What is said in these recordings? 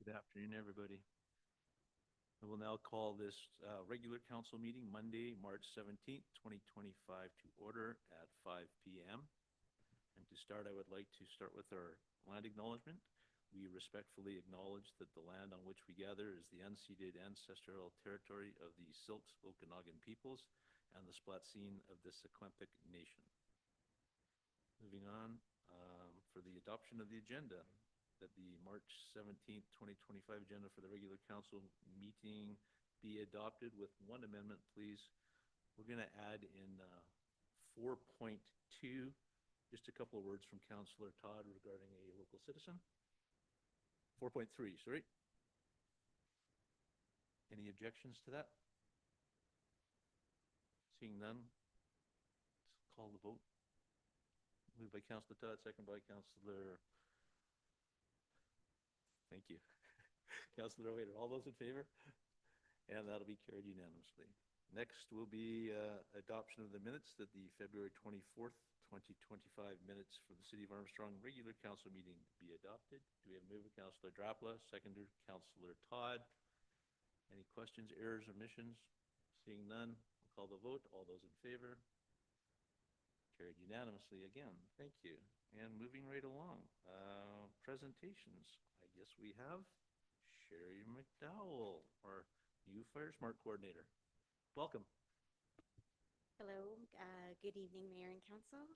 Good afternoon, everybody. I will now call this regular council meeting Monday, March 17th, 2025 to order at 5 p.m. And to start, I would like to start with our land acknowledgement. We respectfully acknowledge that the land on which we gather is the unceded ancestral territory of the Silks Okanagan peoples and the Splatsin of the Secwepemc Nation. Moving on, for the adoption of the agenda, that the March 17th, 2025 agenda for the regular council meeting be adopted with one amendment, please. We're going to add in 4.2, just a couple of words from Councillor Todd regarding a local citizen. 4.3, sorry. Any objections to that? Seeing none, let's call the vote. Moved by Councillor Todd, second by Councillor. Thank you. Councillor Waiter, all those in favor? And that'll be carried unanimously. Next will be adoption of the minutes that the February 24th, 2025 minutes for the City of Armstrong regular council meeting be adopted. Do we have a move of Councillor Drapla, seconder Councillor Todd? Any questions, errors, omissions? Seeing none, we'll call the vote. All those in favor? Carried unanimously again. Thank you. And moving right along, presentations. I guess we have Sherry McDowell, our new Fire Smart Coordinator. Welcome. Hello, good evening, Mayor and Council.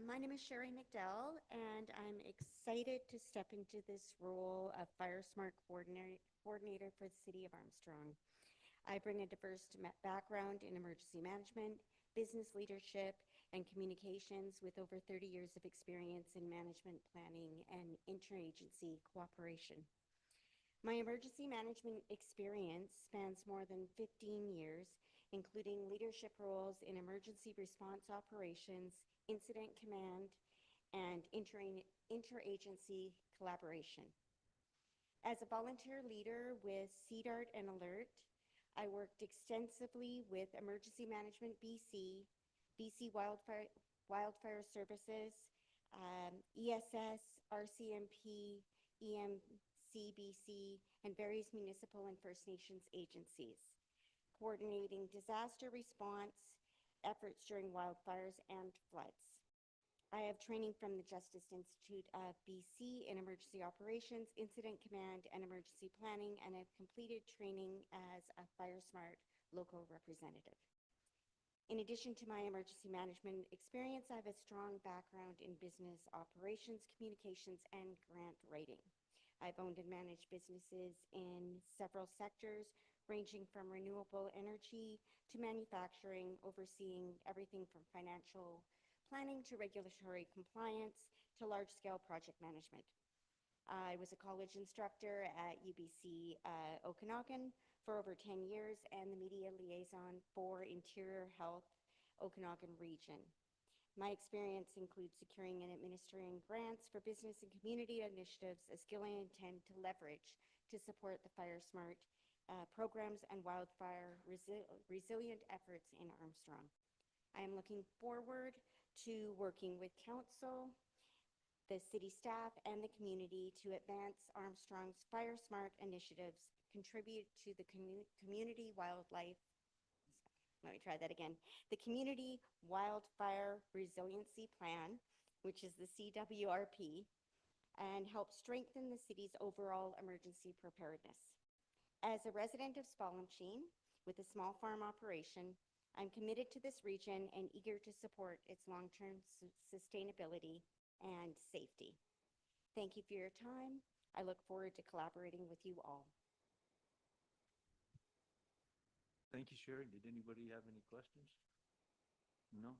My name is Sherry McDowell, and I'm excited to step into this role of Fire Smart Coordinator for the City of Armstrong. I bring a diverse background in emergency management, business leadership, and communications with over 30 years of experience in management planning and interagency cooperation. My emergency management experience spans more than 15 years, including leadership roles in emergency response operations, incident command, and interagency collaboration. As a volunteer leader with CDART and ALERT, I worked extensively with Emergency Management BC, BC Wildfire Services, ESS, RCMP, EMCBC, and various municipal and First Nations agencies, coordinating disaster response efforts during wildfires and floods. I have training from the Justice Institute of BC in emergency operations, incident command, and emergency planning, and have completed training as a Fire Smart local representative. In addition to my emergency management experience, I have a strong background in business operations, communications, and grant writing. I've owned and managed businesses in several sectors, ranging from renewable energy to manufacturing, overseeing everything from financial planning to regulatory compliance to large-scale project management. I was a college instructor at UBC Okanagan for over 10 years and the media liaison for Interior Health Okanagan region. My experience includes securing and administering grants for business and community initiatives, a skill I intend to leverage to support the Fire Smart programs and wildfire resilient efforts in Armstrong. I am looking forward to working with Council, the city staff, and the community to advance Armstrong's Fire Smart initiatives, contribute to the community wildlife. Let me try that again. The Community Wildfire Resiliency Plan, which is the CWRP, and help strengthen the city's overall emergency preparedness. As a resident of Spalmachine with a small farm operation, I'm committed to this region and eager to support its long-term sustainability and safety. Thank you for your time. I look forward to collaborating with you all. Thank you, Sherry. Did anybody have any questions? No?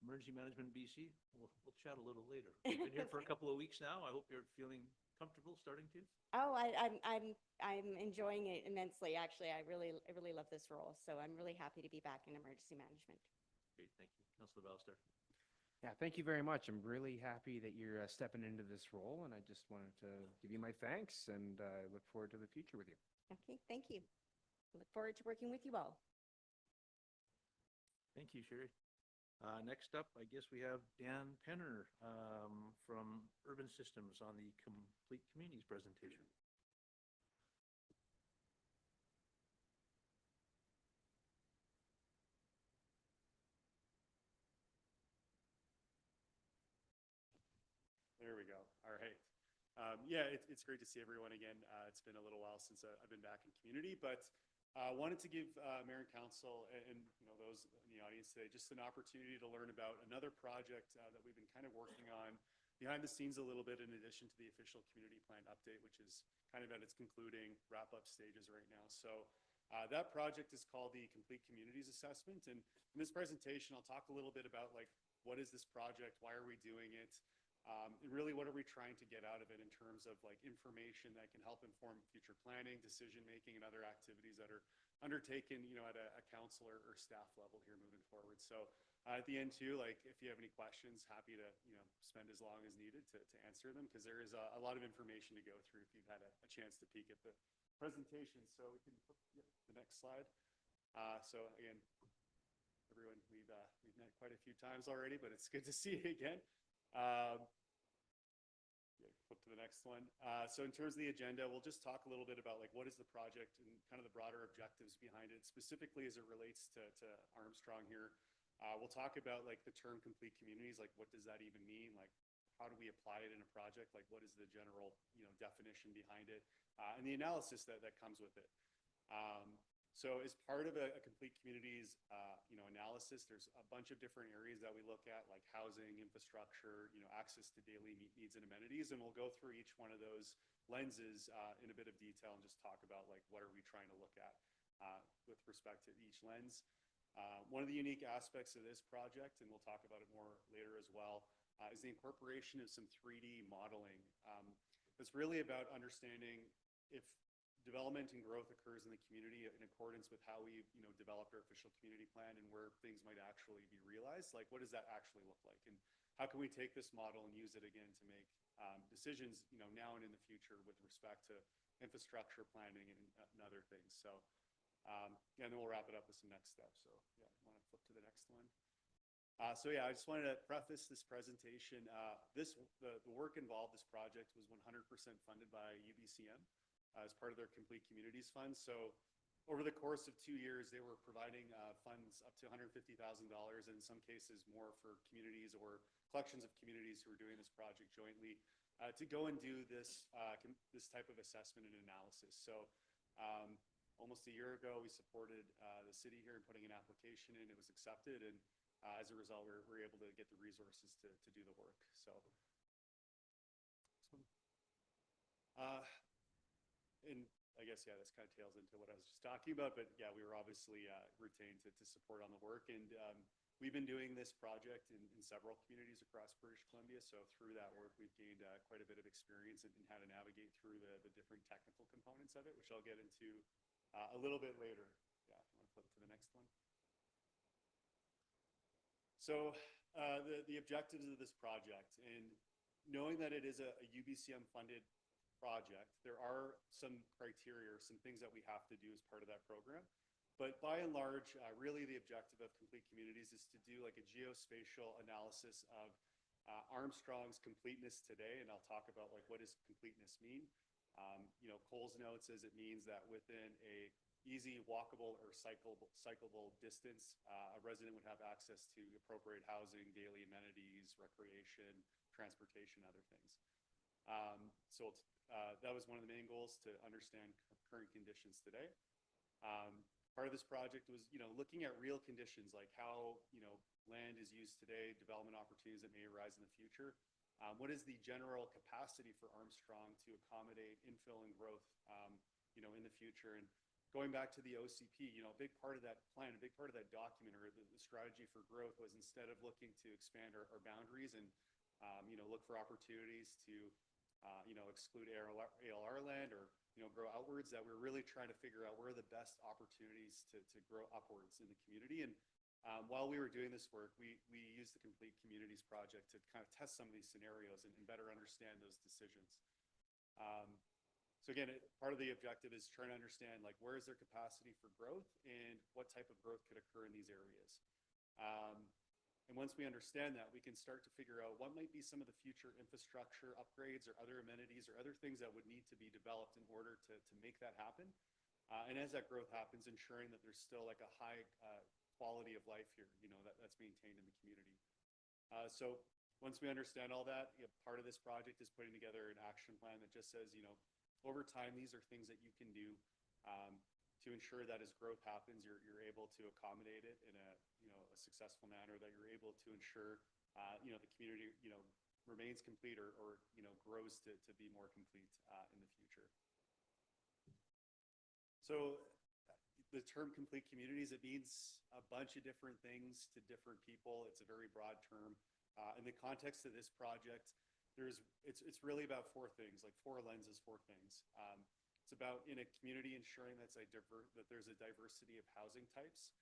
Emergency Management BC, we'll chat a little later. We've been here for a couple of weeks now. I hope you're feeling comfortable starting to. Oh, I'm enjoying it immensely. Actually, I really love this role. So I'm really happy to be back in emergency management. Great, thank you. Councillor Ballister. Yeah, thank you very much. I'm really happy that you're stepping into this role, and I just wanted to give you my thanks and look forward to the future with you. Okay, thank you. I look forward to working with you all. Thank you, Sherry. Next up, I guess we have Dan Penner from Urban Systems on the Complete Communities presentation. All right. Yeah, it's great to see everyone again. It's been a little while since I've been back in community, but wanted to give Mayor and Council and those in the audience today just an opportunity to learn about another project that we've been kind of working on behind the scenes a little bit in addition to the official community plan update, which is kind of at its concluding wrap-up stages right now. So that project is called the Complete Communities Assessment. And in this presentation, I'll talk a little bit about like, what is this project? Why are we doing it? And really, what are we trying to get out of it in terms of like information that can help inform future planning, decision-making, and other activities that are undertaken, at a council or staff level here moving forward. So at the end too, like if you have any questions, happy to, spend as long as needed to answer them, because there is a lot of information to go through if you've had a chance to peek at the presentation. So we can put the next slide. So again, everyone, we've met quite a few times already, but it's good to see you again. Flip to the next one. So in terms of the agenda, we'll just talk a little bit about like what is the project and kind of the broader objectives behind it, specifically as it relates to Armstrong here. We'll talk about like the term complete communities, like what does that even mean? Like how do we apply it in a project? Like what is the general definition behind it, and the analysis that comes with it. So as part of a complete communities, analysis, there's a bunch of different areas that we look at, like housing, infrastructure, access to daily needs and amenities. And we'll go through each one of those lenses in a bit of detail and just talk about like, what are we trying to look at with respect to each lens. One of the unique aspects of this project, and we'll talk about it more later as well, is the incorporation of some 3D modeling. It's really about understanding if development and growth occurs in the community in accordance with how we've developed our official community plan and where things might actually be realized. Like what does that actually look like, and how can we take this model and use it again to make decisions now and in the future with respect to infrastructure planning and other things. So and then we'll wrap it up with some next steps. So yeah, I want to flip to the next one. So yeah, I just wanted to preface this presentation. The work involved, this project was 100% funded by UBCM. As part of their Complete Communities Fund. So over the course of 2 years, they were providing funds up to $150,000, and in some cases more, for communities or collections of communities who are doing this project jointly to go and do this type of assessment and analysis. So almost a year ago, we supported the city here in putting an application in. It was accepted, and as a result, we were able to get the resources to do the work. So and I guess, yeah, this kind of tails into what I was just talking about, but yeah, we were obviously retained to support on the work. And we've been doing this project in several communities across British Columbia. So through that work, we've gained quite a bit of experience in how to navigate through the different technical components of it, which I'll get into a little bit later. Yeah, I want to flip to the next one. So the objectives of this project, and knowing that it is a UBCM funded project, there are some criteria or some things that we have to do as part of that program. But by and large, really the objective of Complete Communities is to do like a geospatial analysis of Armstrong's completeness today. And I'll talk about like, what does completeness mean? Coles notes as it means that within a easy walkable or cyclable distance, a resident would have access to appropriate housing, daily amenities, recreation, transportation, other things. So that was one of the main goals, to understand current conditions today. Part of this project was, looking at real conditions, like how, land is used today, development opportunities that may arise in the future. What is the general capacity for Armstrong to accommodate infill and growth, in the future? And going back to the OCP, a big part of that plan, a big part of that document, or the strategy for growth, was instead of looking to expand our boundaries and, look for opportunities to, exclude ALR land or, grow outwards, that we're really trying to figure out where are the best opportunities to grow upwards in the community. And while we were doing this work, we used the Complete Communities project to kind of test some of these scenarios and better understand those decisions. So again, part of the objective is trying to understand like, where is their capacity for growth and what type of growth could occur in these areas. And once we understand that, we can start to figure out what might be some of the future infrastructure upgrades or other amenities or other things that would need to be developed in order to make that happen. And as that growth happens, ensuring that there's still like a high quality of life here, that's maintained in the community. So Once we understand all that, part of this project is putting together an action plan that just says, over time, these are things that you can do to ensure that as growth happens, you're able to accommodate it in a successful manner, that you're able to ensure, the community, remains complete or grows to be more complete in the future. So the term complete communities, it means a bunch of different things to different people. It's a very broad term. In the context of this project, it's really about four things, like four lenses, four things. It's about in a community ensuring that there's a diversity of housing types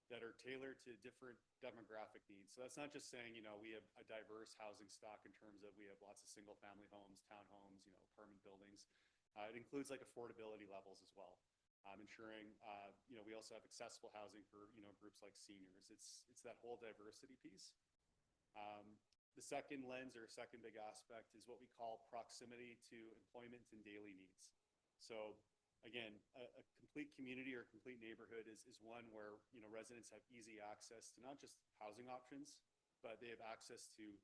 that are tailored to different demographic needs. So that's not just saying, we have a diverse housing stock in terms of we have lots of single family homes, townhomes, apartment buildings. It includes like affordability levels as well. Ensuring, we also have accessible housing for, groups like seniors. It's that whole diversity piece. The second lens or second big aspect is what we call proximity to employment and daily needs. So again, a complete community or complete neighborhood is one where, residents have easy access to not just housing options, but they have access to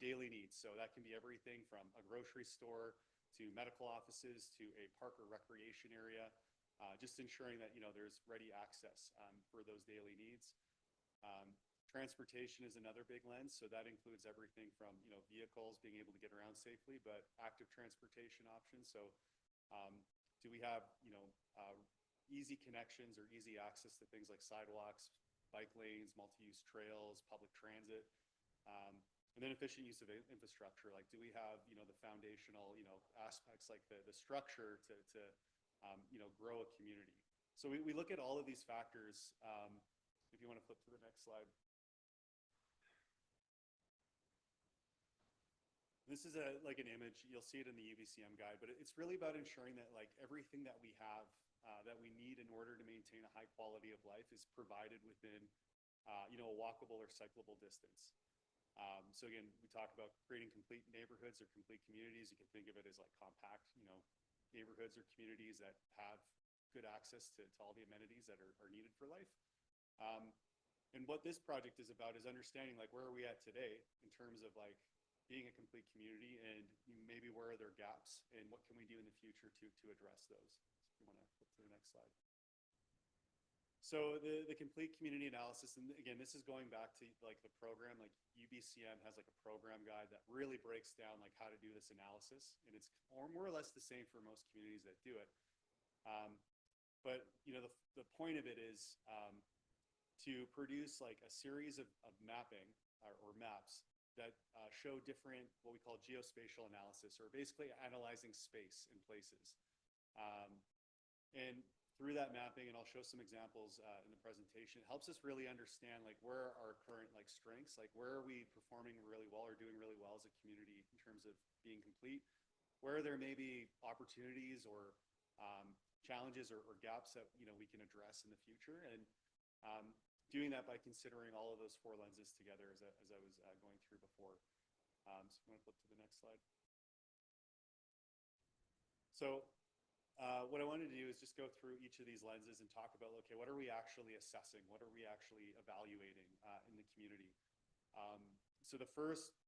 daily needs. So that can be everything from a grocery store to medical offices to a park or recreation area, just ensuring that, there's ready access for those daily needs. Transportation is another big lens. So that includes everything from, vehicles, being able to get around safely, but active transportation options. So do we have, easy connections or easy access to things like sidewalks, bike lanes, multi-use trails, public transit, and then efficient use of infrastructure. Like, do we have, the foundational, aspects like the structure to grow a community? So we look at all of these factors. If you want to flip to the next slide. This is like an image. You'll see it in the UBCM guide, but it's really about ensuring that like everything that we have that we need in order to maintain a high quality of life is provided within, a walkable or cyclable distance. So again, we talk about creating complete neighborhoods or complete communities. You can think of it as like compact, neighborhoods or communities that have good access to all the amenities that are needed for life. And what this project is about is understanding like where are we at today in terms of like being a complete community, and maybe where are there gaps and what can we do in the future to address those. So if you want to flip to the next slide. So the complete community analysis, and again, this is going back to like the program, like UBCM has like a program guide that really breaks down like how to do this analysis, and it's more or less the same for most communities that do it. But the point of it is to produce like a series of mapping or maps that show different, what we call geospatial analysis, or basically analyzing space and places. And through that mapping, and I'll show some examples in the presentation, it helps us really understand like where are our current like strengths, like where are we performing really well or doing really well as a community in terms of being complete, where there may be opportunities or challenges or gaps that we can address in the future, and doing that by considering all of those four lenses together as I was going through before. So I'm going to flip to the next slide. So what I wanted to do is just go through each of these lenses and talk about, okay, what are we actually assessing? What are we actually evaluating in the community? So the first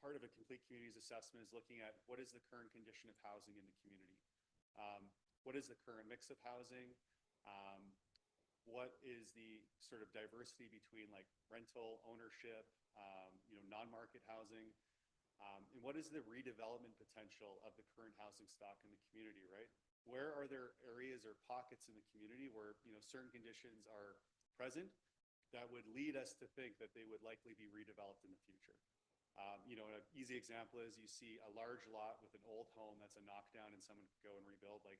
part of a complete communities assessment is looking at what is the current condition of housing in the community? What is the current mix of housing? What is the sort of diversity between like rental, ownership, non-market housing? And what is the redevelopment potential of the current housing stock in the community, right? Where are there areas or pockets in the community where, certain conditions are present that would lead us to think that they would likely be redeveloped in the future? An easy example is you see a large lot with an old home that's a knockdown and someone could go and rebuild, like,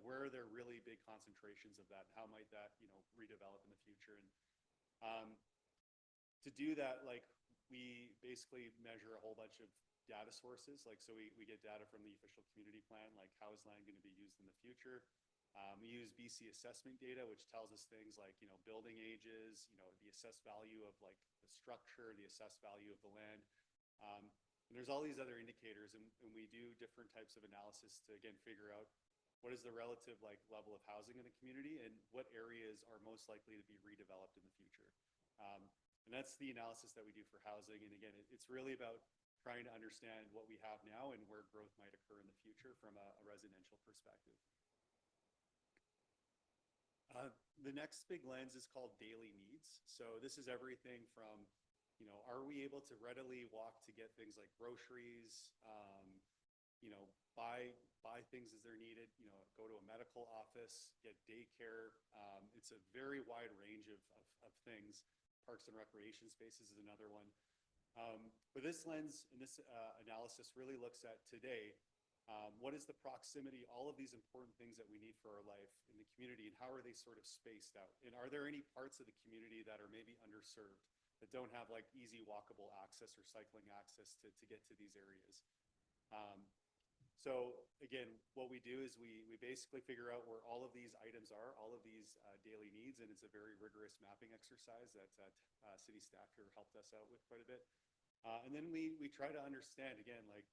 where are there really big concentrations of that? How might that, redevelop in the future? And to do that, like, we basically measure a whole bunch of data sources. Like, so we get data from the official community plan, like how is land going to be used in the future? We use BC assessment data, which tells us things like, building ages, the assessed value of like the structure, the assessed value of the land. And there's all these other indicators, and we do different types of analysis to, again, figure out what is the relative like level of housing in the community and what areas are most likely to be redeveloped in the future. And that's the analysis that we do for housing. And again, it's really about trying to understand what we have now and where growth might occur in the future from a residential perspective. The next big lens is called daily needs. So this is everything from, are we able to readily walk to get things like groceries, buy things as they're needed, go to a medical office, get daycare. It's a very wide range of things. Parks and recreation spaces is another one. But this lens and this analysis really looks at today, what is the proximity, all of these important things that we need for our life in the community, and how are they sort of spaced out? And are there any parts of the community that are maybe underserved, that don't have like easy walkable access or cycling access to get to these areas? So again, what we do is we basically figure out where all of these items are, all of these daily needs, and it's a very rigorous mapping exercise that city staff here helped us out with quite a bit. And then we try to understand, again, like,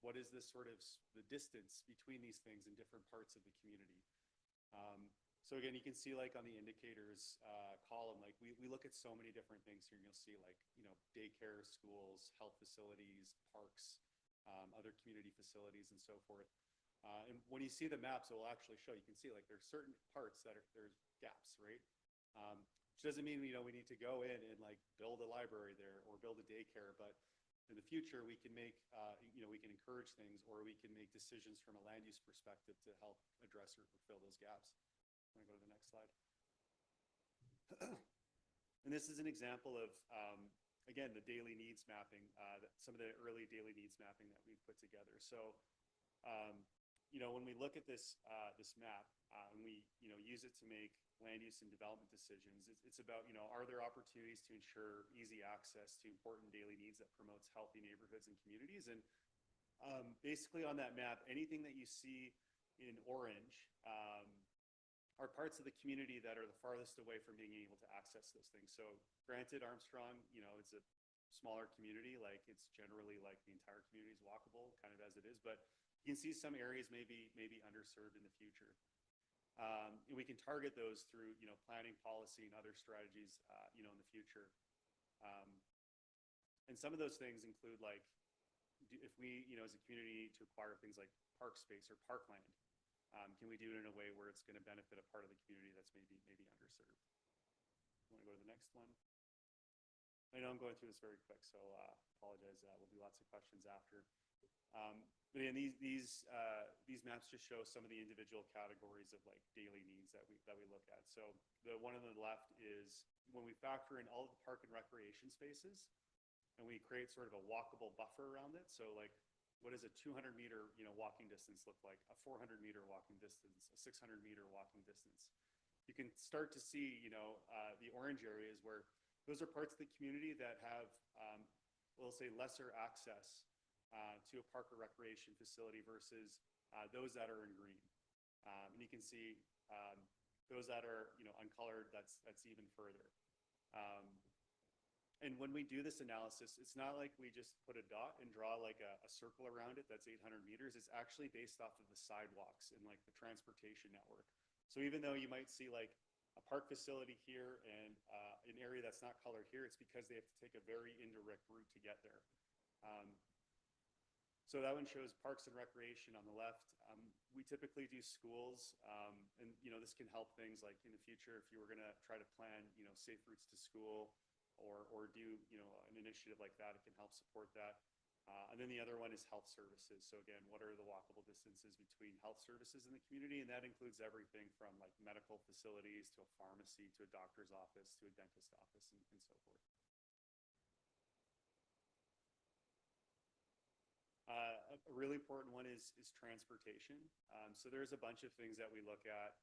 what is this sort of the distance between these things in different parts of the community? So again, you can see like on the indicators column, like we look at so many different things here. You'll see like, daycare, schools, health facilities, parks, other community facilities and so forth. And when you see the maps, it will actually show, you can see like there's certain parts that there's gaps, right? Which doesn't mean, we need to go in and like build a library there or build a daycare, but in the future, we can make, we can encourage things, or we can make decisions from a land use perspective to help address or fill those gaps. I'm going to go to the next slide. And this is an example of, again, the daily needs mapping, some of the early daily needs mapping that we've put together. So, when we look at this map and we, use it to make land use and development decisions, it's about, are there opportunities to ensure easy access to important daily needs that promotes healthy neighborhoods and communities? And basically on that map, anything that you see in orange are parts of the community that are the farthest away from being able to access those things. So granted, Armstrong, it's a smaller community, like it's generally like the entire community is walkable, kind of as it is, but you can see some areas maybe underserved in the future. And we can target those through, planning policy and other strategies, in the future. And some of those things include like, if we, as a community, need to acquire things like park space or parkland, can we do it in a way where it's going to benefit a part of the community that's maybe underserved? Want to go to the next one? I know I'm going through this very quick, so apologize. We'll do lots of questions after. But again, these maps just show some of the individual categories of like daily needs that we look at. So the one on the left is when we factor in all of the park and recreation spaces, and we create sort of a walkable buffer around it. So like, what does a 200-meter walking distance look like? A 400-meter walking distance, a 600-meter walking distance. You can start to see, the orange areas where those are parts of the community that have, we'll say, lesser access to a park or recreation facility versus those that are in green. And you can see those that are, uncolored, that's even further. And when we do this analysis, it's not like we just put a dot and draw like a circle around it that's 800 meters. It's actually based off of the sidewalks and like the transportation network. So even though you might see like a park facility here and an area that's not colored here, it's because they have to take a very indirect route to get there. So that one shows parks and recreation on the left. We typically do schools, and this can help things like in the future if you were going to try to plan, safe routes to school, or do an initiative like that. It can help support that. And then the other one is health services. So again, what are the walkable distances between health services in the community? And that includes everything from like medical facilities to a pharmacy to a doctor's office to a dentist office and so forth. A really important one is transportation. So there's a bunch of things that we look at.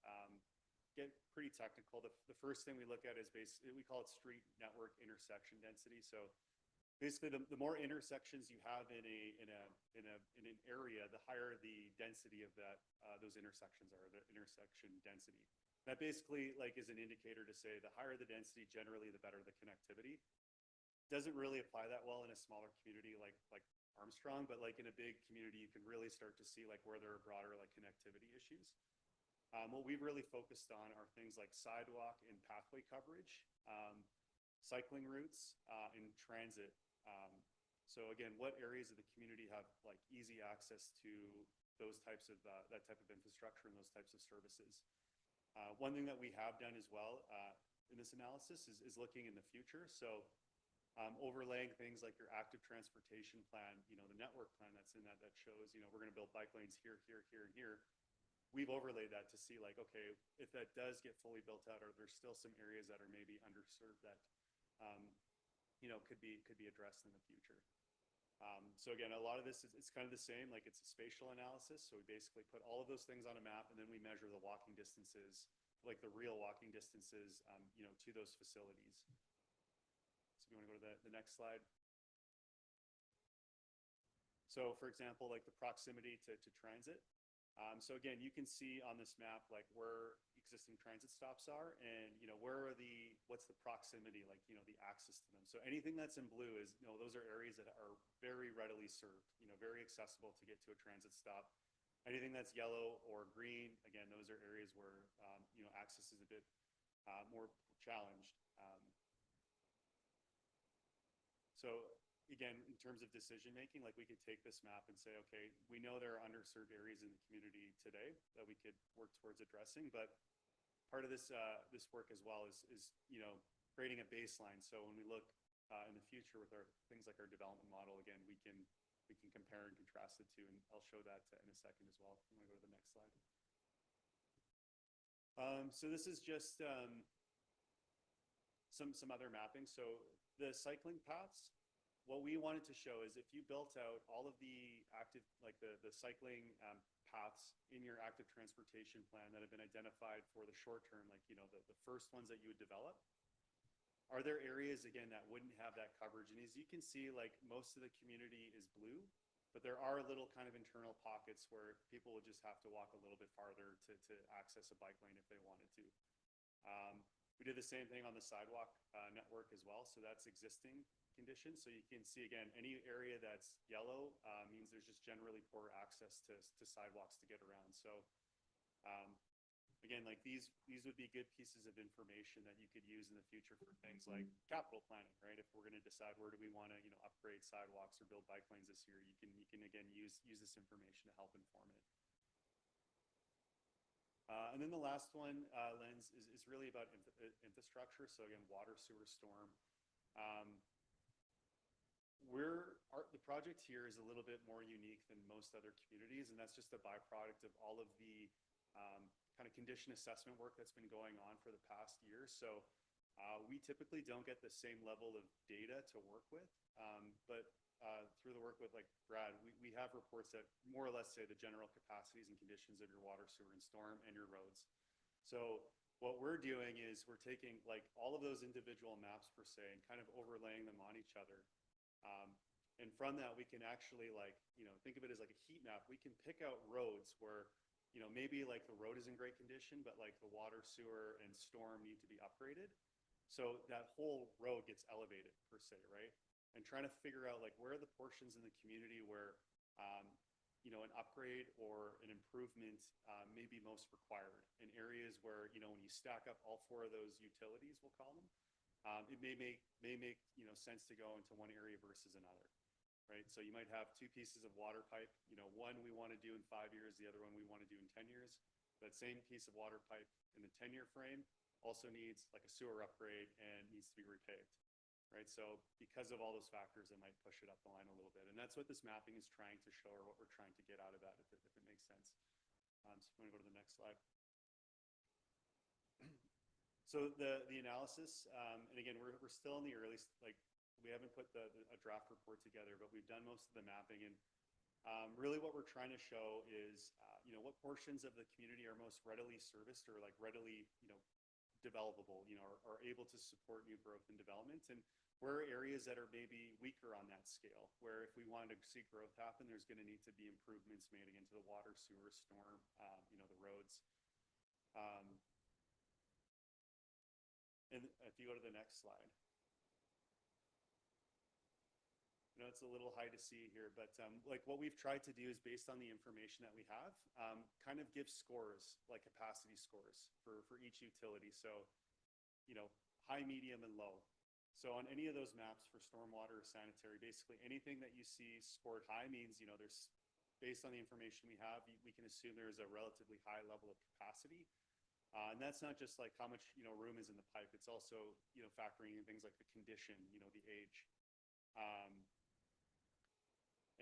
Get pretty technical. The first thing we look at is we call it street network intersection density. So basically, the more intersections you have in an area, the higher the density of those intersections are, the intersection density. That basically like is an indicator to say the higher the density, generally the better the connectivity. Doesn't really apply that well in a smaller community like Armstrong, but like in a big community, you can really start to see like where there are broader like connectivity issues. What we've really focused on are things like sidewalk and pathway coverage. cycling routes, and transit. So again, what areas of the community have like easy access to those types of, that type of infrastructure and those types of services? One thing that we have done as well in this analysis is looking in the future. So overlaying things like your active transportation plan, you know, the network plan that's in that shows, you know, we're going to build bike lanes here, here, here, and here. We've overlaid that to see like, okay, if that does get fully built out, are there still some areas that are maybe underserved that, you know, could be addressed in the future? So again, a lot of this is, it's kind of the same, like it's a spatial analysis. So we basically put all of those things on a map and then we measure the walking distances, like the real walking distances, you know, to those facilities. So if you want to go to the next slide. So for example, like the proximity to transit. So again, you can see on this map, like where existing transit stops are and, you know, what's the proximity, like, you know, the access to them. So anything that's in blue is, you know, those are areas that are very readily served, you know, very accessible to get to a transit stop. Anything that's yellow or green, again, those are areas where, you know, access is a bit more challenged. So again, in terms of decision making, like we could take this map and say, okay, we know there are underserved areas in the community today that we could work towards addressing, but part of this this work as well is you know, creating a baseline. So when we look in the future with our things like our development model, again, we can compare and contrast the two, and I'll show that in a second as well. I'm going to go to the next slide. So this is just some other mapping. So the cycling paths, what we wanted to show is if you built out all of the active, like the cycling paths in your active transportation plan that have been identified for the short term, like, you know, the first ones that you would develop, are there areas, again, that wouldn't have that coverage? And as you can see, like most of the community is blue, but there are little kind of internal pockets where people would just have to walk a little bit farther to access a bike lane if they wanted to. We did the same thing on the sidewalk network as well. So that's existing conditions. So you can see, again, any area that's yellow means there's just generally poor access to sidewalks to get around. So again, like these would be good pieces of information that you could use in the future for things like capital planning, right? If we're going to decide where do we want to, you know, upgrade sidewalks or build bike lanes this year, you can again use this information to help inform it. And then the last one, Lens, is really about infrastructure. So again, water, sewer, storm. The project here is a little bit more unique than most other communities, and that's just a byproduct of all of the kind of condition assessment work that's been going on for the past year. So we typically don't get the same level of data to work with, but through the work with like Brad, we have reports that more or less say the general capacities and conditions of your water, sewer, and storm and your roads. So what we're doing is we're taking like all of those individual maps per se and kind of overlaying them on each other. And from that, we can actually like, you know, think of it as like a heat map. We can pick out roads where, you know, maybe like the road is in great condition, but like the water, sewer, and storm need to be upgraded. So that whole road gets elevated per se, right? And trying to figure out like where are the portions in the community where, you know, an upgrade or an improvement may be most required in areas where, you know, when you stack up all four of those utilities, we'll call them, it may make, you know, sense to go into one area versus another, right? So you might have two pieces of water pipe, you know, one we want to do in 5 years, the other one we want to do in 10 years. That same piece of water pipe in the 10-year frame also needs like a sewer upgrade and needs to be repaved, right? So because of all those factors, it might push it up the line a little bit. And that's what this mapping is trying to show, or what we're trying to get out of that, if it makes sense. So I'm going to go to the next slide. So the analysis, and again, we're still in the early, like we haven't put a draft report together, but we've done most of the mapping. And really what we're trying to show is, you know, what portions of the community are most readily serviced or like readily, you know, developable, you know, are able to support new growth and development, and where are areas that are maybe weaker on that scale, where if we wanted to see growth happen, there's going to need to be improvements made into the water, sewer, storm, you know, the roads. And if you go to the next slide. I know it's a little high to see here, but like what we've tried to do is based on the information that we have, kind of give scores, like capacity scores for each utility. So, you know, high, medium, and low. So on any of those maps for stormwater or sanitary, basically anything that you see scored high means, there's, based on the information we have, we can assume there is a relatively high level of capacity. And that's not just like how much, room is in the pipe. It's also, factoring in things like the condition, the age.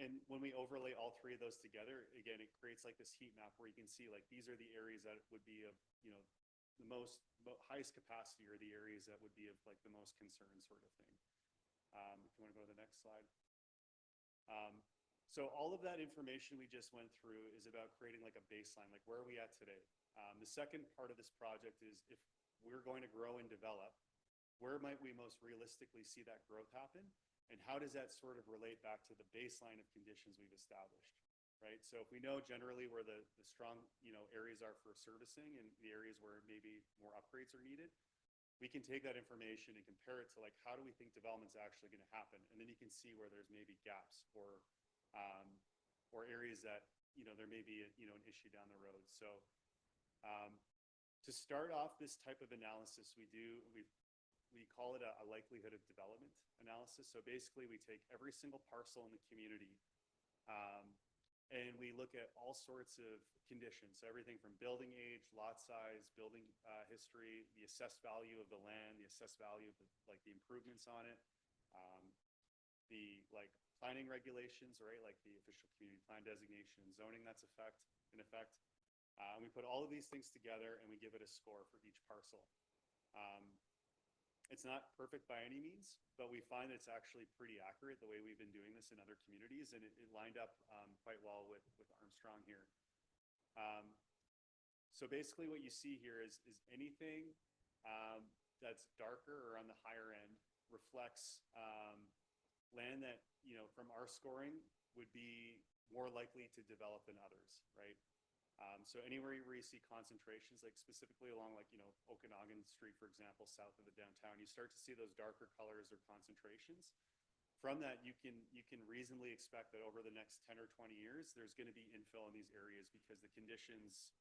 And when we overlay all three of those together, again, it creates like this heat map where you can see like these are the areas that would be of, the highest capacity, or the areas that would be of like the most concern, sort of thing. If you want to go to the next slide. So all of that information we just went through is about creating like a baseline, like where are we at today? The second part of this project is if we're going to grow and develop, where might we most realistically see that growth happen? And how does that sort of relate back to the baseline of conditions we've established, right? So if we know generally where the strong, areas are for servicing and the areas where maybe more upgrades are needed, we can take that information and compare it to like, how do we think development's actually going to happen? And then you can see where there's maybe gaps or areas that, there may be, an issue down the road. So to start off this type of analysis, we call it a likelihood of development analysis. So basically we take every single parcel in the community and we look at all sorts of conditions. So everything from building age, lot size, building history, the assessed value of the land, the assessed value of the improvements on it, the planning regulations, right? Like the official community plan designation and zoning that's in effect. And we put all of these things together and we give it a score for each parcel. It's not perfect by any means, but we find it's actually pretty accurate the way we've been doing this in other communities, and it lined up quite well with Armstrong here. So basically what you see here is anything that's darker or on the higher end reflects land that, from our scoring would be more likely to develop than others, right? So anywhere where you see concentrations, like specifically along Okanagan Street, for example, south of the downtown, you start to see those darker colors or concentrations. From that, you can reasonably expect that over the next 10 or 20 years, there's going to be infill in these areas because the conditions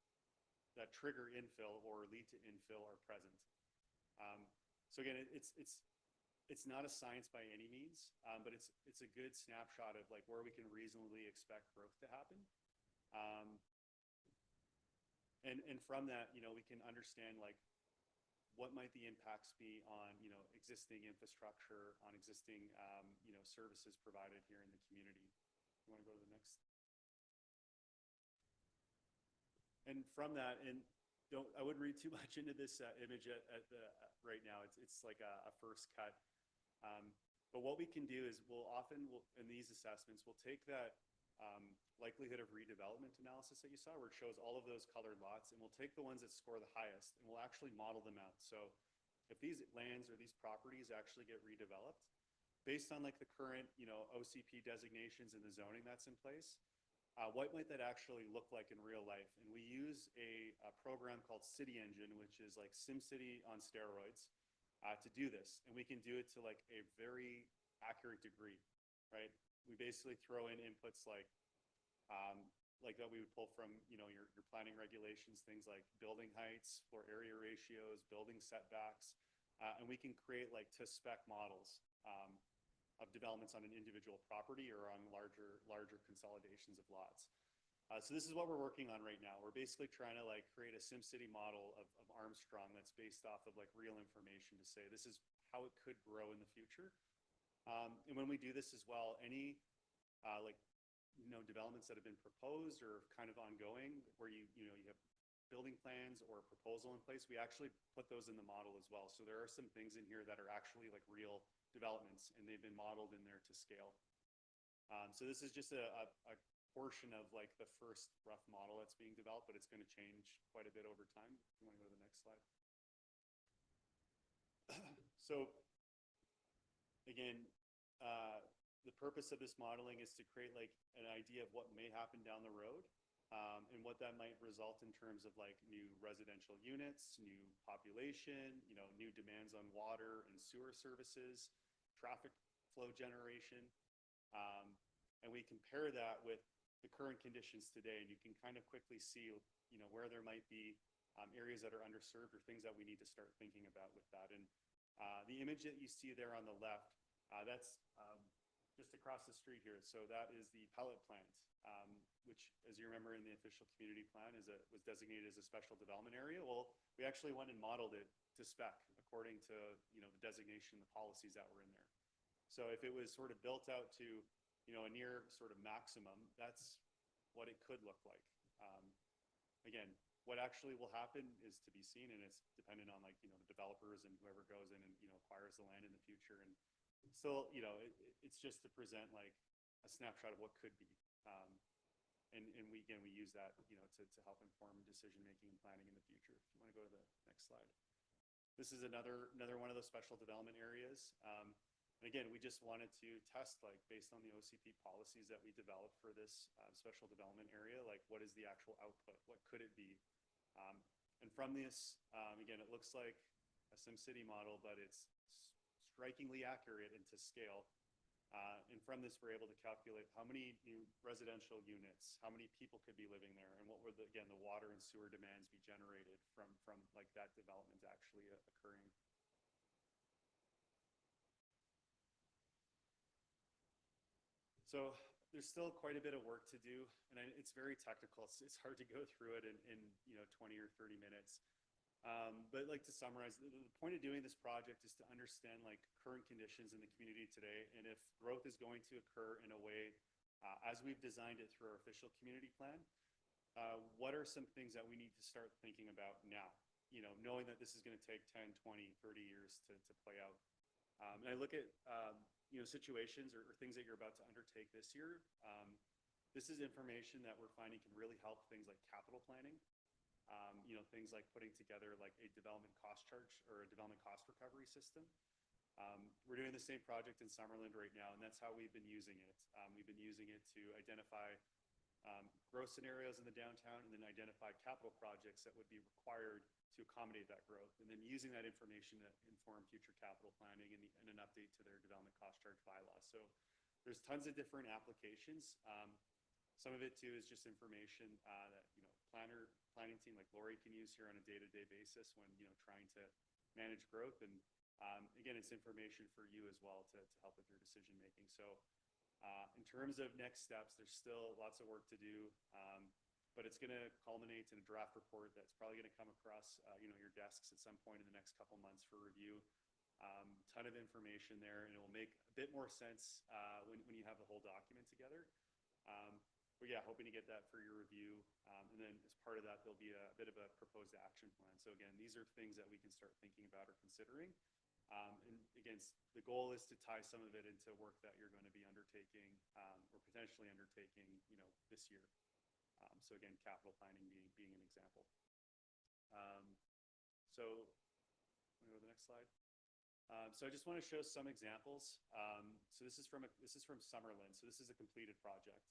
that trigger infill or lead to infill are present. So again, it's not a science by any means, but it's a good snapshot of like where we can reasonably expect growth to happen. And from that, we can understand like what might the impacts be on, existing infrastructure, on existing, services provided here in the community. You want to go to the next? And from that, and I wouldn't read too much into this image right now. It's like a first cut. But what we can do is in these assessments, we'll take that likelihood of redevelopment analysis that you saw, where it shows all of those colored lots, and we'll take the ones that score the highest and we'll actually model them out. So if these lands or these properties actually get redeveloped based on like the current, OCP designations and the zoning that's in place, what might that actually look like in real life? And we use a program called City Engine, which is like SimCity on steroids, to do this. And we can do it to like a very accurate degree, right? We basically throw in inputs like that we would pull from, your planning regulations, things like building heights, floor area ratios, building setbacks, and we can create like to spec models of developments on an individual property or on larger consolidations of lots. So this is what we're working on right now. We're basically trying to like create a SimCity model of Armstrong that's based off of like real information to say this is how it could grow in the future. And when we do this as well, any developments that have been proposed or kind of ongoing, where you have building plans or a proposal in place, we actually put those in the model as well. So there are some things in here that are actually like real developments, and they've been modeled in there to scale. So this is just a portion of like the first rough model that's being developed, but it's going to change quite a bit over time. You want to go to the next slide? So again, the purpose of this modeling is to create like an idea of what may happen down the road, and what that might result in terms of like new residential units, new population, new demands on water and sewer services, traffic flow generation. And we compare that with the current conditions today, and you can kind of quickly see, where there might be areas that are underserved or things that we need to start thinking about with that. And The image that you see there on the left, that's just across the street here. So that is the pellet plant, which, as you remember in the official community plan, was designated as a special development area. Well, we actually went and modeled it to spec according to the designation, the policies that were in there. So if it was sort of built out to a near sort of maximum, that's what it could look like. Again, what actually will happen is to be seen, and it's dependent on the developers and whoever goes in and acquires the land in the future. And still, it's just to present like a snapshot of what could be. And we use that to help inform decision making and planning in the future. If you want to go to the next slide. This is another one of those special development areas. And again, we just wanted to test, based on the OCP policies that we developed for this special development area, what is the actual output? What could it be? And from this, again, it looks like a SimCity model, but it's strikingly accurate and to scale. And from this, we're able to calculate how many new residential units, how many people could be living there, and what would, the water and sewer demands be generated from that development actually occurring. So there's still quite a bit of work to do, and it's very technical. It's hard to go through it in 20 or 30 minutes. But to summarize, the point of doing this project is to understand current conditions in the community today, and if growth is going to occur in a way as we've designed it through our official community plan, what are some things that we need to start thinking about now, knowing that this is going to take 10, 20, 30 years to play out. And I look at situations or things that you're about to undertake this year. This is information that we're finding can really help things like capital planning. Things like putting together a development cost charge or a development cost recovery system. We're doing the same project in Summerland right now, and that's how we've been using it. We've been using it to identify growth scenarios in the downtown and then identify capital projects that would be required to accommodate that growth, and then using that information to inform future capital planning and an update to their development cost charge bylaw. So there's tons of different applications. Some of it too is just information that planning team like Lori can use here on a day-to-day basis when trying to manage growth. And again, it's information for you as well to help with your decision making. So in terms of next steps, there's still lots of work to do, but it's going to culminate in a draft report that's probably going to come across your desks at some point in the next couple months for review. Ton of information there, and it will make a bit more sense when you have the whole document together. But yeah, hoping to get that for your review. And then as part of that, there'll be a bit of a proposed action plan. So again, these are things that we can start thinking about or considering. And again, the goal is to tie some of it into work that you're going to be undertaking or potentially undertaking, this year. So again, capital planning being an example. So I'm going to go to the next slide. So I just want to show some examples. So this is from Summerland. So this is a completed project.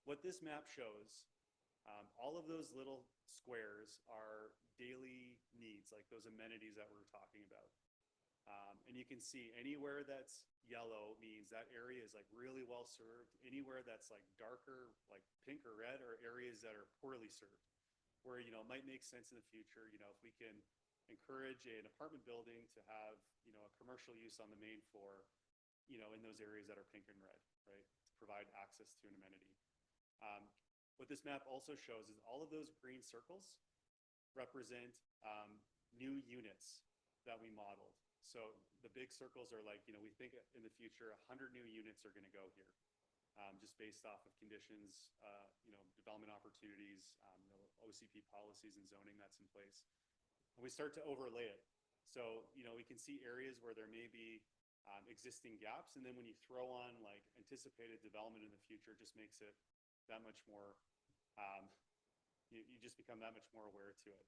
What this map shows, all of those little squares are daily needs, like those amenities that we were talking about. And you can see anywhere that's yellow means that area is really well served. Anywhere that's darker, like pink or red, are areas that are poorly served, where it might make sense in the future. If we can encourage an apartment building to have a commercial use on the main floor, in those areas that are pink and red, right, to provide access to an amenity. What this map also shows is all of those green circles represent new units that we modeled. So the big circles are we think in the future 100 new units are going to go here, just based off of conditions, development opportunities, OCP policies and zoning that's in place. And we start to overlay it. So, we can see areas where there may be existing gaps, and then when you throw on anticipated development in the future, it just makes it that much more, you just become that much more aware to it.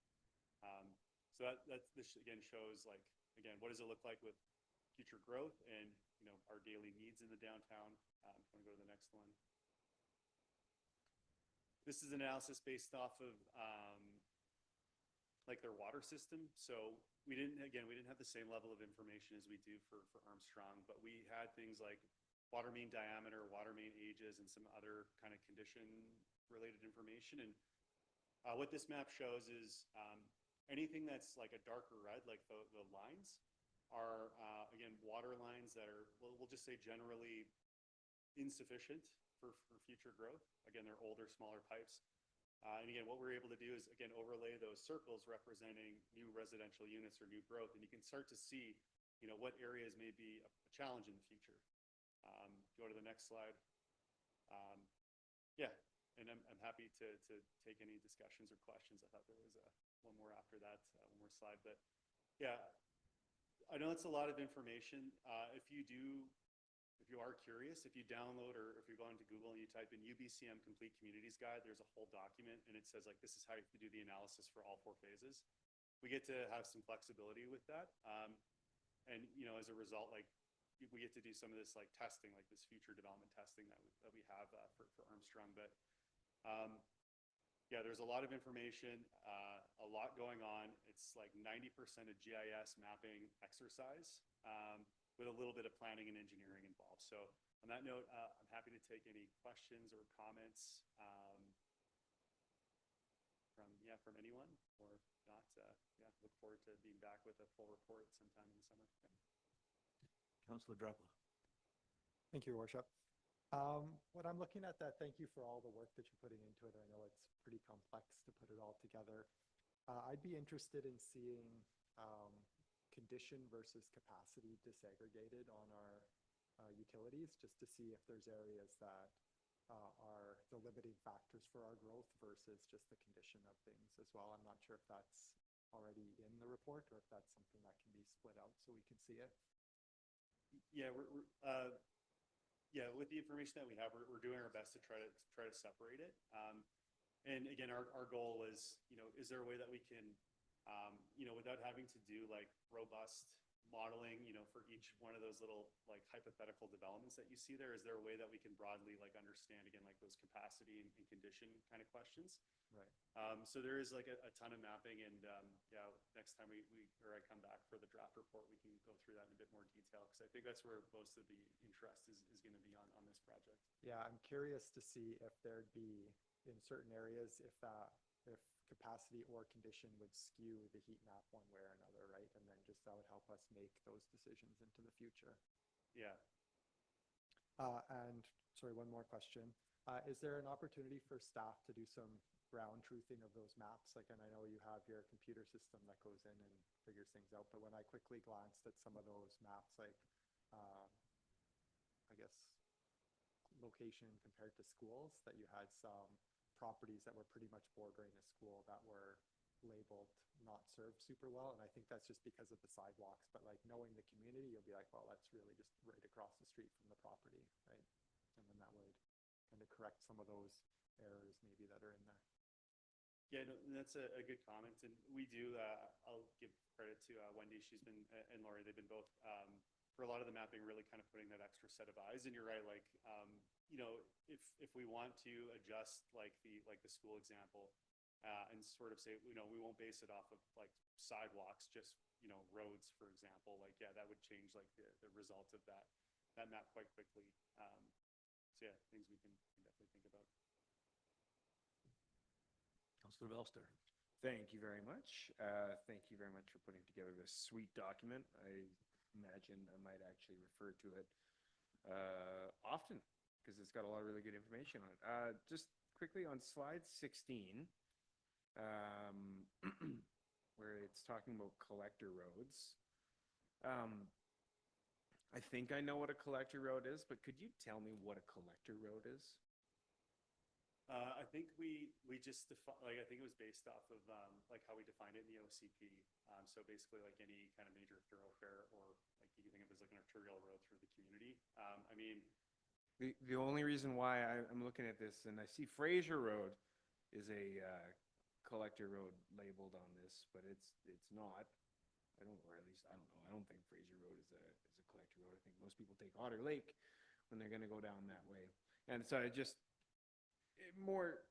So this again shows again, what does it look like with future growth and our daily needs in the downtown. I'm going to go to the next one. This is analysis based off of their water system. So we didn't have the same level of information as we do for Armstrong, but we had things like water main diameter, water main ages, and some other kind of condition related information. And what this map shows is Anything that's like a darker red, like the lines, are, again, water lines that are, we'll just say generally insufficient for future growth. Again, they're older, smaller pipes. And again, what we're able to do is, again, overlay those circles representing new residential units or new growth, and you can start to see, what areas may be a challenge in the future. Go to the next slide. Yeah, and I'm happy to take any discussions or questions. I thought there was one more after that, one more slide, but yeah, I know it's a lot of information. If you are curious, if you download or if you go into Google and you type in UBCM Complete Communities Guide, there's a whole document and it says like, this is how you do the analysis for all 4 phases. We get to have some flexibility with that. And, as a result, like we get to do some of this like testing, like this future development testing that we have for Armstrong. But yeah, there's a lot of information, a lot going on. It's like 90% a GIS mapping exercise. With a little bit of planning and engineering involved. So on that note, I'm happy to take any questions or comments from anyone, or not. Yeah, look forward to being back with a full report sometime in the summer. Yeah. Councillor Dropla. Thank you, Your Worship. When I'm looking at that, thank you for all the work that you're putting into it. I know it's pretty complex to put it all together. I'd be interested in seeing condition versus capacity disaggregated on our utilities, just to see if there's areas that are the limiting factors for our growth versus just the condition of things as well. I'm not sure if that's already in the report or if that's something that can be split out so we can see it. Yeah, with the information that we have, we're doing our best to try to separate it. And again, our goal was, is there a way that we can, without having to do like robust modeling, for each one of those little like hypothetical developments that you see there, is there a way that we can broadly like understand, again, like those capacity and condition kind of questions? Right. So there is like a ton of mapping, and yeah, next time I come back for the draft report, we can go through that in a bit more detail, because I think that's where most of the interest is going to be on this project. Yeah, I'm curious to see if there'd be in certain areas if capacity or condition would skew the heat map one way or another, right? And then just that would help us make those decisions into the future. Yeah. And sorry, one more question. Is there an opportunity for staff to do some ground truthing of those maps? Like, and I know you have your computer system that goes in and figures things out, but when I quickly glanced at some of those maps, like, I guess, location compared to schools, that you had some properties that were pretty much bordering a school that were labeled not served super well. And I think that's just because of the sidewalks, but like knowing the community, you'll be like, well, that's really just right across the street from the property, right? And then that would kind of correct some of those errors maybe that are in there. Yeah, no, that's a good comment. And we do, I'll give credit to Wendy. She's been, and Lori, they've been both, for a lot of the mapping, really kind of putting that extra set of eyes. And you're right, like, if we want to adjust like the school example, and sort of say, we won't base it off of like sidewalks, just, roads, for example, like, yeah, that would change like the result of that map quite quickly. So yeah, things we can definitely think about. Councillor Velster. Thank you very much. Thank you very much for putting together this sweet document. I imagine I might actually refer to it often, because it's got a lot of really good information on it. Just quickly on slide 16, where it's talking about collector roads. I think I know what a collector road is, but could you tell me what a collector road is? I think we just like, I think it was based off of like how we defined it in the OCP. So basically like any kind of major thoroughfare, or like you can think of as like an arterial road through the community. I mean, the only reason why I'm looking at this, and I see Fraser Road is a collector road labeled on this, but it's not. I don't know. I don't think Fraser Road is a collector road. I think most people take Otter Lake when they're going to go down that way. And so I just more,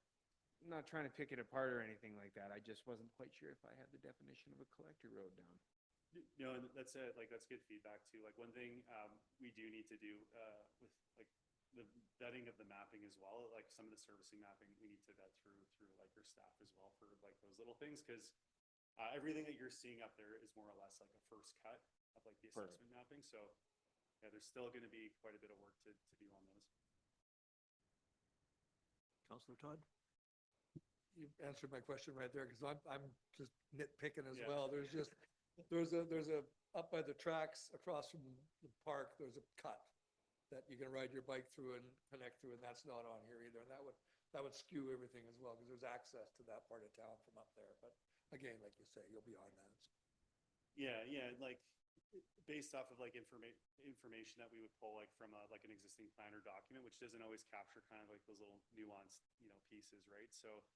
not trying to pick it apart or anything like that. I just wasn't quite sure if I had the definition of a collector road down. No, and that's good feedback too. Like one thing we do need to do with like the vetting of the mapping as well, like some of the servicing mapping, we need to vet through like your staff as well for like those little things, because Everything that you're seeing up there is more or less like a first cut of like the Perfect. assessment mapping. So yeah, there's still going to be quite a bit of work to do on those. Counselor Todd? You answered my question right there, because I'm just nitpicking as Yeah. well. There's just, there's a, up by the tracks across from the park, there's a cut that you can ride your bike through and connect through, and that's not on here either. And that would skew everything as well, because there's access to that part of town from up there. But again, like you say, you'll be on that. Yeah, yeah, like based off of like information that we would pull like from like an existing plan or document, which doesn't always capture kind of like those little nuanced, pieces, right? So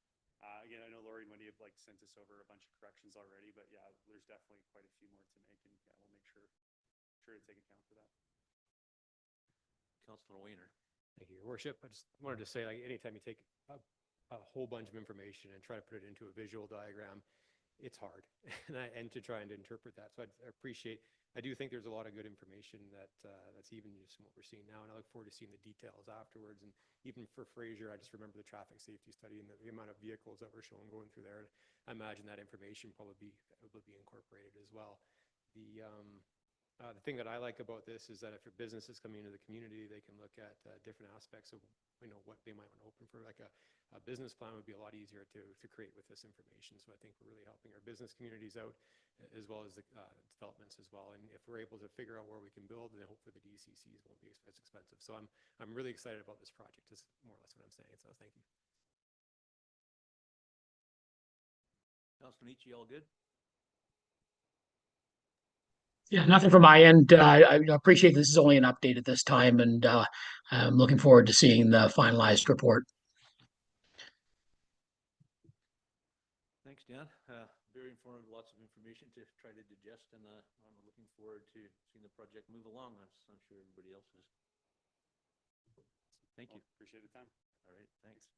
again, I know Lori and Wendy have like sent us over a bunch of corrections already, but yeah, there's definitely quite a few more to make, and yeah, we'll make sure to take account for that. Counselor Weiner? Thank you, Your Worship. I just wanted to say, like, anytime you take a whole bunch of information and try to put it into a visual diagram, it's hard, and to try and interpret that. So I appreciate. I do think there's a lot of good information that's even just from what we're seeing now, and I look forward to seeing the details afterwards. And even for Fraser, I just remember the traffic safety study and the amount of vehicles that were shown going through there. I imagine that information probably be incorporated as well. The thing that I like about this is that if your business is coming into the community, they can look at different aspects of what they might want to open for. Like a business plan would be a lot easier to create with this information. So I think we're really helping our business communities out as well as the developments as well. And if we're able to figure out where we can build, then hopefully the DCCs won't be as expensive. So I'm really excited about this project. Is more or less what I'm saying. So thank you. Counselor Nietzsche, all good? Yeah, nothing from my end. I appreciate this is only an update at this time, and I'm looking forward to seeing the finalized report. Thanks, Dan. Very informative, lots of information to try to digest, and I'm looking forward to seeing the project move along. I'm sure everybody else is. Thank you. Appreciate the time. All right, thanks.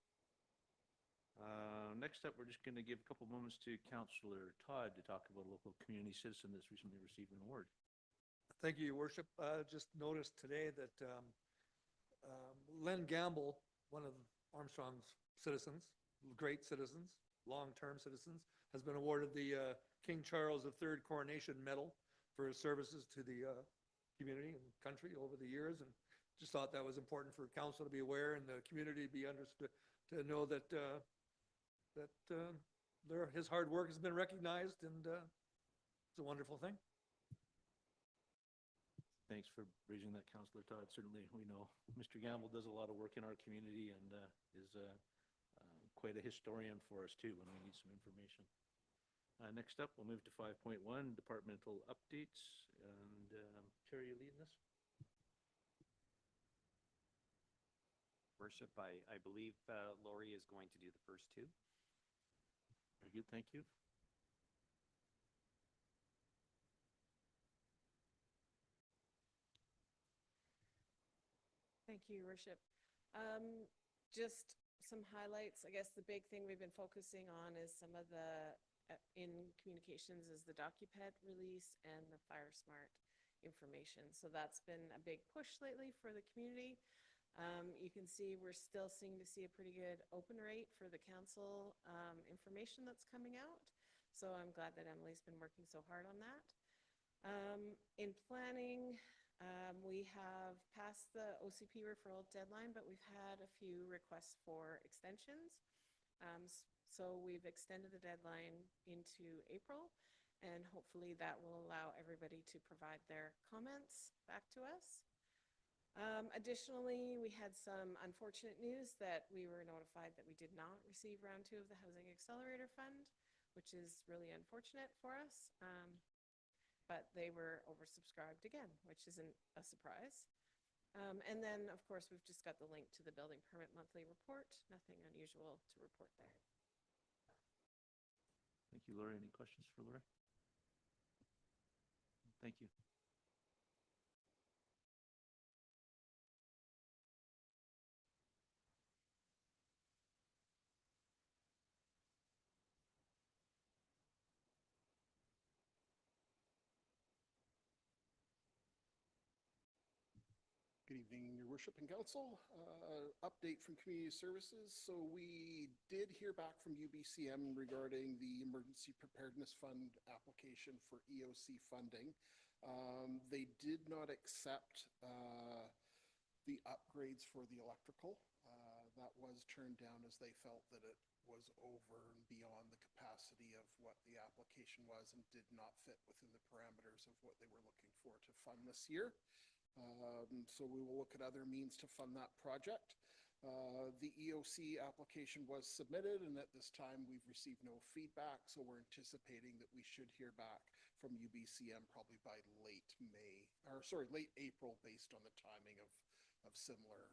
Next up, we're just going to give a couple moments to Counselor Todd to talk about a local community citizen that's recently received an award. Thank you, Your Worship. Just noticed today that Len Gamble, one of Armstrong's citizens, great citizens, long-term citizens, has been awarded the King Charles III Coronation Medal for his services to the community and country over the years. And just thought that was important for council to be aware and the community to be understood, to know that his hard work has been recognized, and it's a wonderful thing. Thanks for raising that, Counselor Todd. Certainly, we know Mr. Gamble does a lot of work in our community and is quite a historian for us too when we need some information. Next up, we'll move to 5.1, departmental updates. And Terry, you leading this? Worship, I believe Lori is going to do the first two. Very good, thank you. Thank you, Your Worship. Just some highlights. I guess the big thing we've been focusing on is some of the, in communications, is the DocuPet release and the FireSmart information. So that's been a big push lately for the community. You can see we're still seeing to see a pretty good open rate for the council information that's coming out. So I'm glad that Emily's been working so hard on that. In planning, we have passed the OCP referral deadline, but we've had a few requests for extensions. So we've extended the deadline into April, and hopefully that will allow everybody to provide their comments back to us. Additionally, we had some unfortunate news that we were notified that we did not receive round 2 of the Housing Accelerator Fund, which is really unfortunate for us. But they were oversubscribed again, which isn't a surprise. And then, of course, we've just got the link to the building permit monthly report. Nothing unusual to report there. Thank you, Lori. Any questions for Lori? Thank you. Good Good evening, Your Worship and Council. Update from Community Services. So we did hear back from UBCM regarding the Emergency Preparedness Fund application for EOC funding. They did not accept the upgrades for the electrical. That was turned down as they felt that it was over and beyond the capacity of what the application was and did not fit within the parameters of what they were looking for to fund this year. So we will look at other means to fund that project. The EOC application was submitted, and at this time we've received no feedback, so we're anticipating that we should hear back from UBCM probably by late April, based on the timing of similar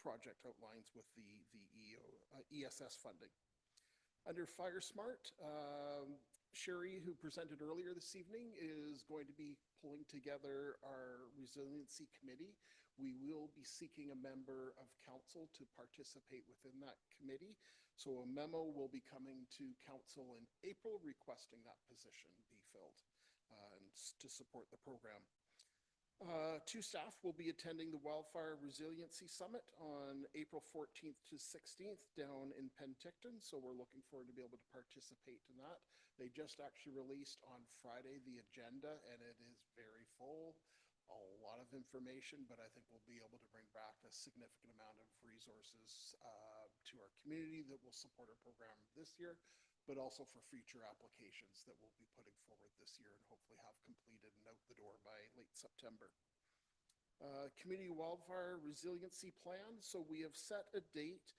project outlines with the ESS funding. Under Fire Smart, Sherry, who presented earlier this evening, is going to be pulling together our resiliency committee. We will be seeking a member of council to participate within that committee. So a memo will be coming to council in April requesting that position be filled and to support the program. Two staff will be attending the Wildfire Resiliency Summit on April 14th to 16th down in Penticton. So we're looking forward to be able to participate in that. They just actually released on Friday the agenda, and it is very full. A lot of information, but I think we'll be able to bring back a significant amount of resources to our community that will support our program this year, but also for future applications that we'll be putting forward this year and hopefully have completed and out the door by late September. Community Wildfire Resiliency Plan. So we have set a date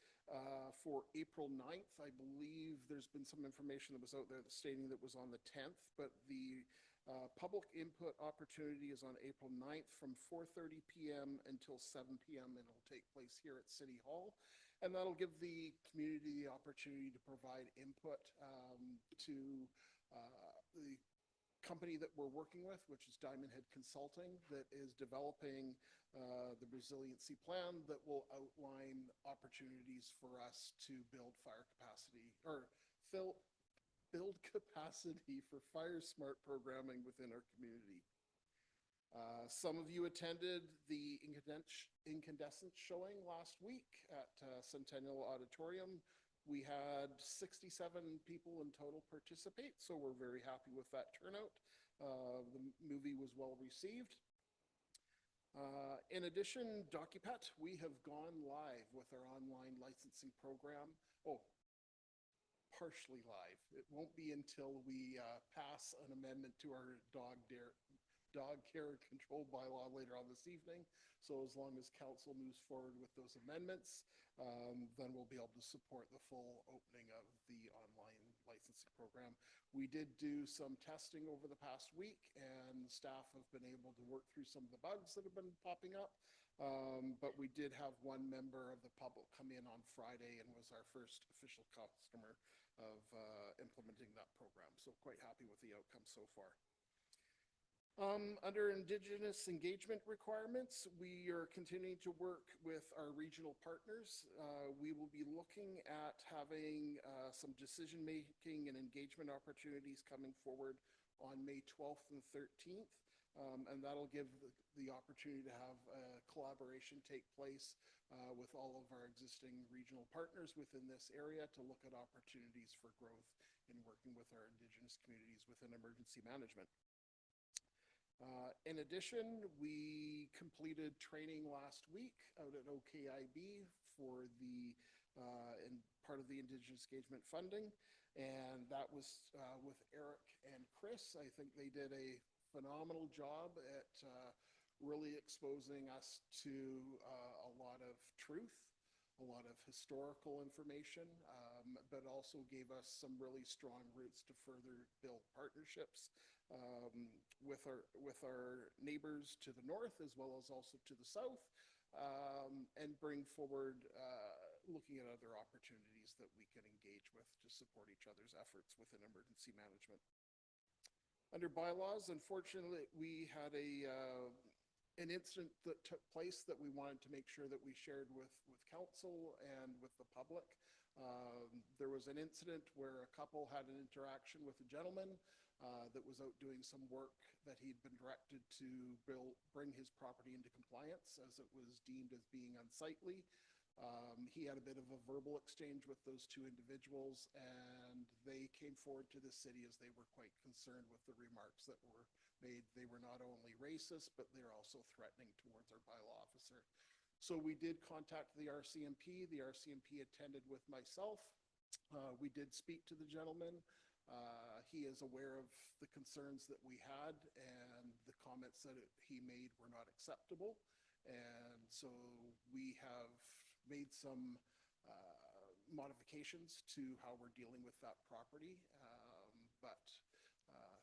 for April 9th. I believe there's been some information that was out there stating that was on the 10th, but the public input opportunity is on April 9th from 4:30 p.m. until 7 p.m. and it'll take place here at City Hall. And that'll give the community the opportunity to provide input to the company that we're working with, which is Diamond Head Consulting, that is developing the resiliency plan that will outline opportunities for us to build fire capacity or build capacity for fire smart programming within our community. Some of you attended the incandescent showing last week at Centennial Auditorium. We had 67 people in total participate, so we're very happy with that turnout. The movie was well received. In addition, DocuPet, we have gone live with our online licensing program. Oh, partially live. It won't be until we pass an amendment to our dog care and control bylaw later on this evening. So as long as council moves forward with those amendments, then we'll be able to support the full opening of the online licensing program. We did do some testing over the past week, and staff have been able to work through some of the bugs that have been popping up. But we did have one member of the public come in on Friday and was our first official customer of implementing that program. So quite happy with the outcome so far. Under Indigenous engagement requirements, we are continuing to work with our regional partners. We will be looking at having some decision-making and engagement opportunities coming forward on May 12th and 13th. And that'll give the opportunity to have collaboration take place with all of our existing regional partners within this area to look at opportunities for growth in working with our Indigenous communities within emergency management. In addition, we completed training last week out at OKIB for the part of the Indigenous engagement funding, and that was with Eric and Chris. I think they did a phenomenal job at really exposing us to a lot of truth, a lot of historical information, but also gave us some really strong roots to further build partnerships with our neighbors to the north as well as also to the south, and bring forward looking at other opportunities that we can engage with to support each other's efforts within emergency management. Under bylaws, unfortunately, we had an incident that took place that we wanted to make sure that we shared with council and with the public. There was an incident where a couple had an interaction with a gentleman that was out doing some work that he'd been directed to bring his property into compliance as it was deemed as being unsightly. He had a bit of a verbal exchange with those two individuals, and they came forward to the city as they were quite concerned with the remarks that were made. They were not only racist, but they're also threatening towards our bylaw officer. So we did contact the RCMP. The RCMP attended with myself. We did speak to the gentleman. He is aware of the concerns that we had, and the comments that he made were not acceptable. And so we have made some modifications to how we're dealing with that property. But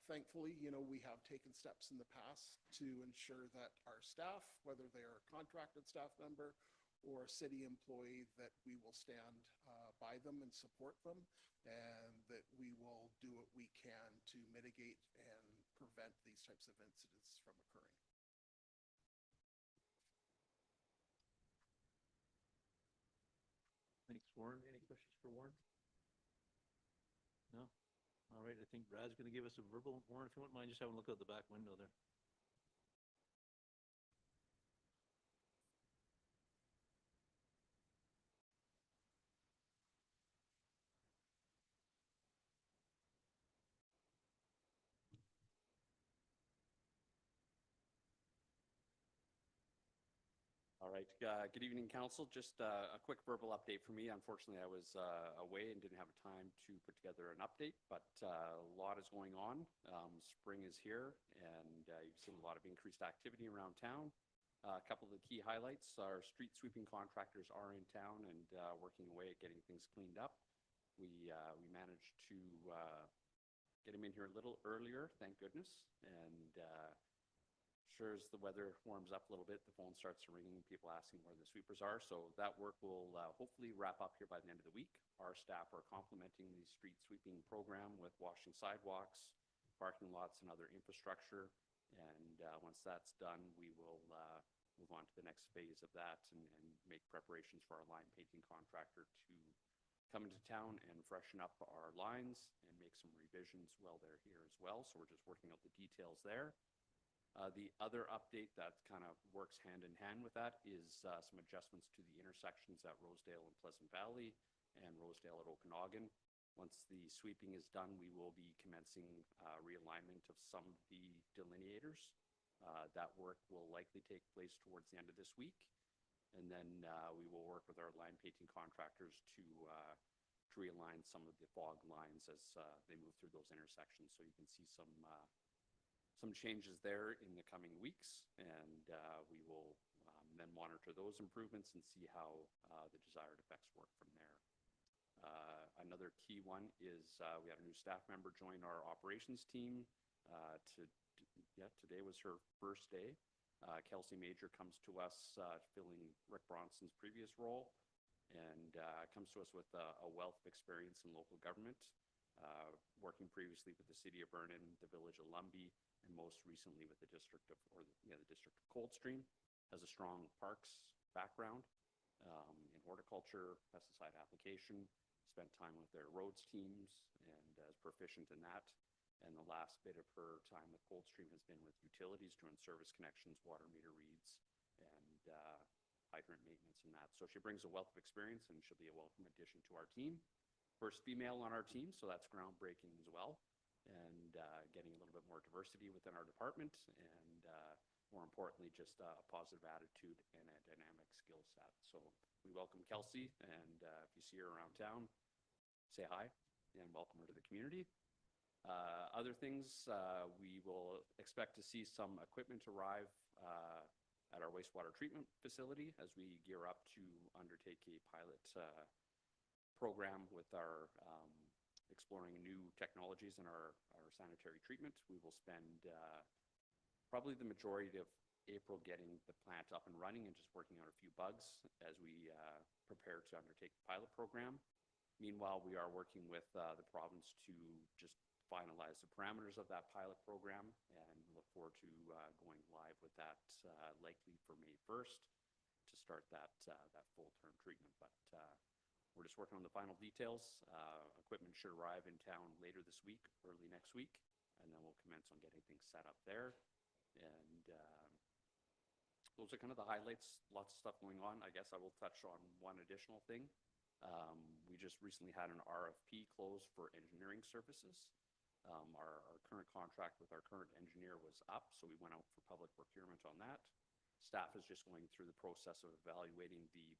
thankfully, we have taken steps in the past to ensure that our staff, whether they are a contracted staff member or a city employee, that we will stand by them and support them, and that we will do what we can to mitigate and prevent these types of incidents from occurring. Thanks, Warren. Any questions for Warren? No? All right, I think Brad's going to give us a verbal. Warren, if you wouldn't mind just having a look out the back window there. All right, good evening, council. Just a quick verbal update for me. Unfortunately, I was away and didn't have time to put together an update, but a lot is going on. Spring is here, and you've seen a lot of increased activity around town. A couple of the key highlights: our street sweeping contractors are in town and working away at getting things cleaned up. We managed to get them in here a little earlier, thank goodness, and sure as the weather warms up a little bit, the phone starts ringing, people asking where the sweepers are. So that work will hopefully wrap up here by the end of the week. Our staff are complementing the street sweeping program with washing sidewalks, parking lots, and other infrastructure. And once that's done, we will move on to the next phase of that and make preparations for our line painting contractor to come into town and freshen up our lines and make some revisions while they're here as well. So we're just working out the details there. The other update that kind of works hand in hand with that is some adjustments to the intersections at Rosedale and Pleasant Valley and Rosedale at Okanagan. Once the sweeping is done, we will be commencing realignment of some of the delineators. That work will likely take place towards the end of this week. And then we will work with our line painting contractors to realign some of the fog lines as they move through those intersections. So you can see some changes there in the coming weeks, and we will then monitor those improvements and see how the desired effects work from there. Another key one is we had a new staff member join our operations team. Today was her first day. Kelsey Major comes to us filling Rick Bronson's previous role, and comes to us with a wealth of experience in local government, working previously with the City of Vernon, the Village of Lumbee, and most recently with the District of Coldstream. Has a strong parks background in horticulture, pesticide application, spent time with their roads teams, and is proficient in that. And the last bit of her time with Coldstream has been with utilities, doing service connections, water meter reads, and hydrant maintenance and that. So she brings a wealth of experience, and she'll be a welcome addition to our team. First female on our team, so that's groundbreaking as well. And getting a little bit more diversity within our department, and more importantly, just a positive attitude and a dynamic skill set. So we welcome Kelsey, and if you see her around town, say hi and welcome her to the community. Other things, we will expect to see some equipment arrive at our wastewater treatment facility as we gear up to undertake a pilot program with our exploring new technologies in our sanitary treatment. We will spend probably the majority of April getting the plant up and running and just working on a few bugs as we prepare to undertake the pilot program. Meanwhile, we are working with the province to just finalize the parameters of that pilot program, and look forward to going live with that likely for May 1st to start that full-term treatment. But we're we're just working on the final details. Equipment should arrive in town later this week, early next week, and then we'll commence on getting things set up there. And those are kind of the highlights. Lots of stuff going on. I guess I will touch on one additional thing. We just recently had an RFP close for engineering services. Our current contract with our current engineer was up, so we went out for public procurement on that. Staff is just going through the process of evaluating the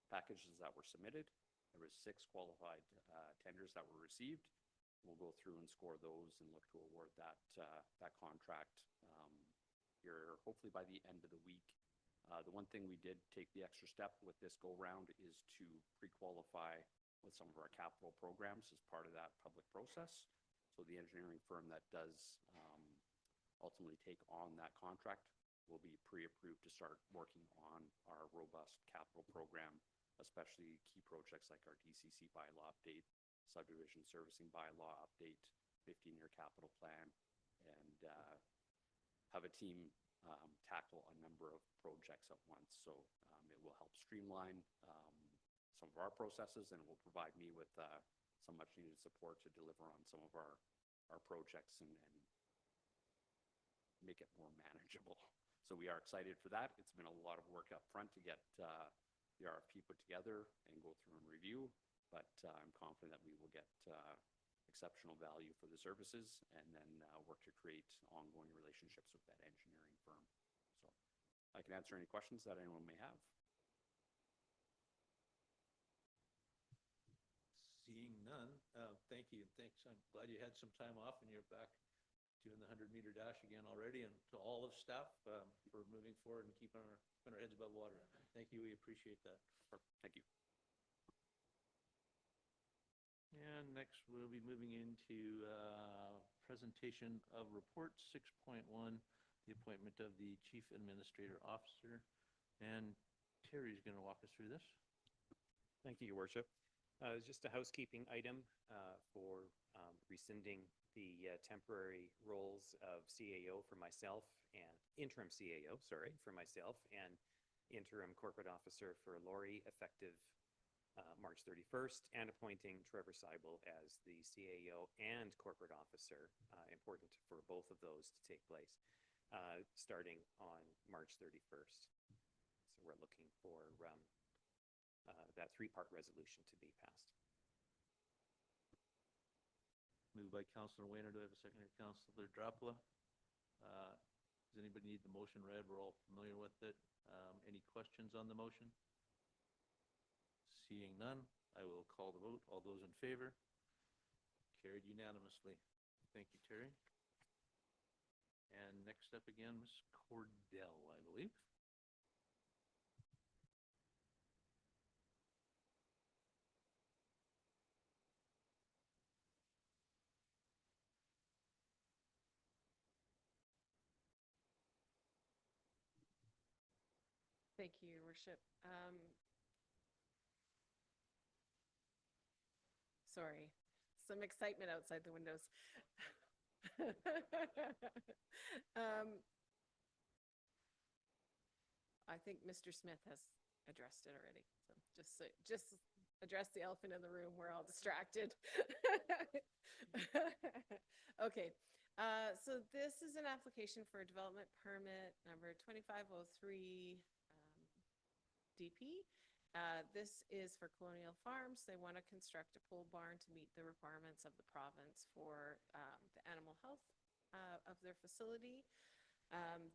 packages that were submitted. There was 6 qualified tenders that were received. We'll go through and score those and look to award that contract here hopefully by the end of the week. The one thing we did take the extra step with this go round is to pre-qualify with some of our capital programs as part of that public process. So the engineering firm that does ultimately take on that contract will be pre-approved to start working on our robust capital program, especially key projects like our DCC bylaw update, subdivision servicing bylaw update, 15-year capital plan, and have a team tackle a number of projects at once. So it will help streamline some of our processes, and it will provide me with some much needed support to deliver on some of our projects and make it more manageable. So we are excited for that. It's been a lot of work up front to get the RFP put together and go through and review, but I'm confident that we will get exceptional value for the services and then work to create ongoing relationships with that engineering firm. So I can answer any questions that anyone may have. Seeing none, thank you. Thanks. I'm glad you had some time off and you're back doing the 100-meter dash again already, and to all of staff for moving forward and keeping our heads above water. Thank you. We appreciate that. Thank you. And next, we'll be moving into presentation of report 6.1, the appointment of the Chief Administrator Officer. And Terry's going to walk us through this. Thank you, Your Worship. It's just a housekeeping item for rescinding the temporary roles of CAO for myself and interim CAO, sorry, for myself and interim corporate officer for Lori effective March 31st, and appointing Trevor Seibel as the CAO and corporate officer, important for both of those to take place, starting on March 31st. So we're looking for that 3-part resolution to be passed. Moved by Councillor Wayner. Do I have a second? Councillor Drapla. Does anybody need the motion read? We're all familiar with it. Any questions on the motion? Seeing none, I will call the vote. All those in favor? Carried unanimously. Thank you, Terry. And next up again, Ms. Cordell, I believe. Thank you, Your Worship. Sorry, some excitement outside the windows. I think Mr. Smith has addressed it already. So just address the elephant in the room. We're all distracted. Okay. So this is an application for a development permit number 2503 DP. This is for Colonial Farms. They want to construct a pole barn to meet the requirements of the province for the animal health of their facility.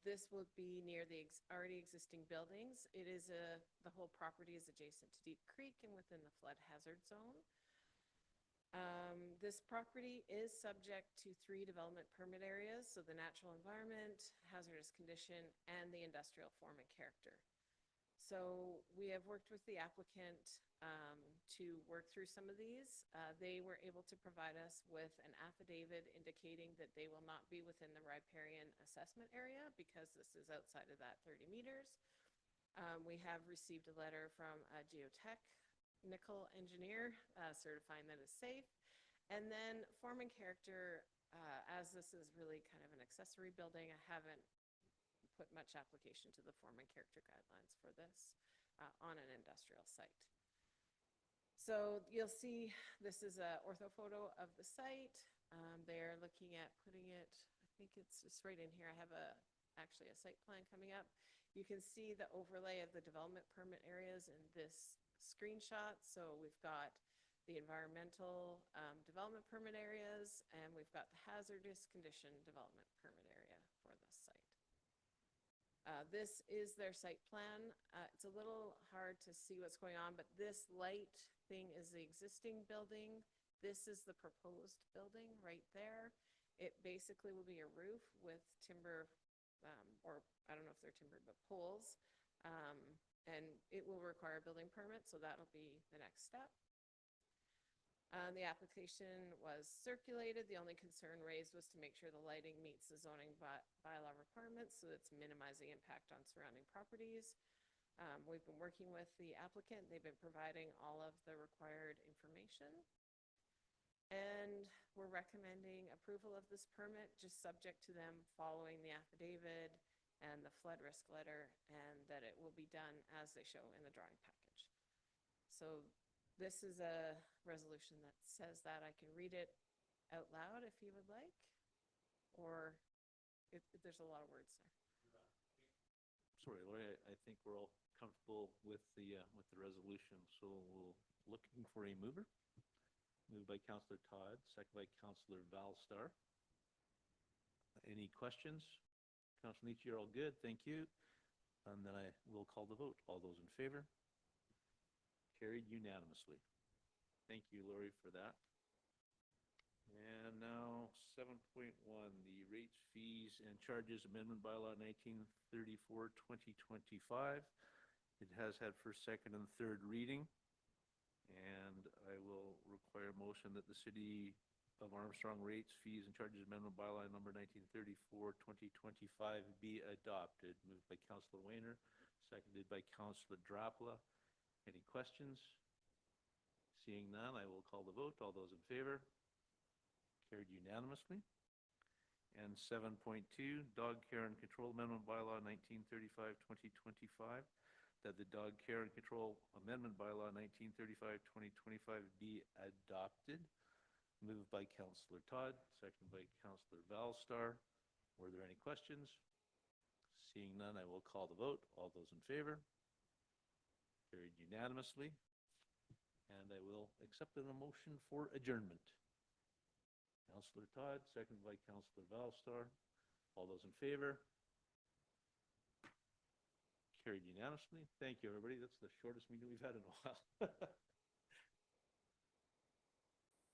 This will be near the already existing buildings. It is the whole property is adjacent to Deep Creek and within the flood hazard zone. This property is subject to 3 development permit areas, so the natural environment, hazardous condition, and the industrial form and character. So we have worked with the applicant to work through some of these. They were able to provide us with an affidavit indicating that they will not be within the riparian assessment area because this is outside of that 30 meters. We have received a letter from a geotechnical engineer certifying that it's safe. And then form and character, as this is really kind of an accessory building, I haven't put much application to the form and character guidelines for this on an industrial site. So you'll see, this is a ortho photo of the site. They're looking at putting it, I think it's just right in here. I have actually a site plan coming up. You can see the overlay of the development permit areas in this screenshot. So we've got the environmental development permit areas, and we've got the hazardous condition development permit area for this site. This is their site plan. It's a little hard to see what's going on, but this light thing is the existing building. This is the proposed building right there. It basically will be a roof with timber, or I don't know if they're timbered, but poles. And it will require a building permit, so that'll be the next step. The application was circulated. The only concern raised was to make sure the lighting meets the zoning bylaw requirements, so it's minimizing impact on surrounding properties. We've been working with the applicant. They've been providing all of the required information. And we're recommending approval of this permit, just subject to them following the affidavit and the flood risk letter, and that it will be done as they show in the drawing package. So this is a resolution that says that. I can read it out loud if you would like, or if there's a lot of words there. Sorry, Lori, I think we're all comfortable with the resolution, so we'll looking for a mover. Moved by Councillor Todd, second by Councillor Valstar. Any questions? Councillor Nietzsche, you're all good, thank you. And then I will call the vote. All those in favor? Carried unanimously. Thank you, Lori, for that. And now 7.1, the rates, fees, and charges amendment bylaw 1934, 2025. It has had first, second, and third reading. And I will require a motion that the City of Armstrong rates, fees, and charges amendment bylaw number 1934, 2025 be adopted. Moved by Councillor Wayner, seconded by Councillor Drapla. Any questions? Seeing none, I will call the vote. All those in favor? Carried unanimously. And 7.2, dog care and control amendment bylaw 1935, 2025. That the dog care and control amendment bylaw 1935, 2025 be adopted. Moved by Councillor Todd, seconded by Councillor Valstar. Were there any questions? Seeing none, I will call the vote. All those in favor? Carried unanimously. And I will accept a motion for adjournment. Councillor Todd, seconded by Councillor Valstar. All those in favor? Carried unanimously. Thank you, everybody. That's the shortest meeting we've had in a while.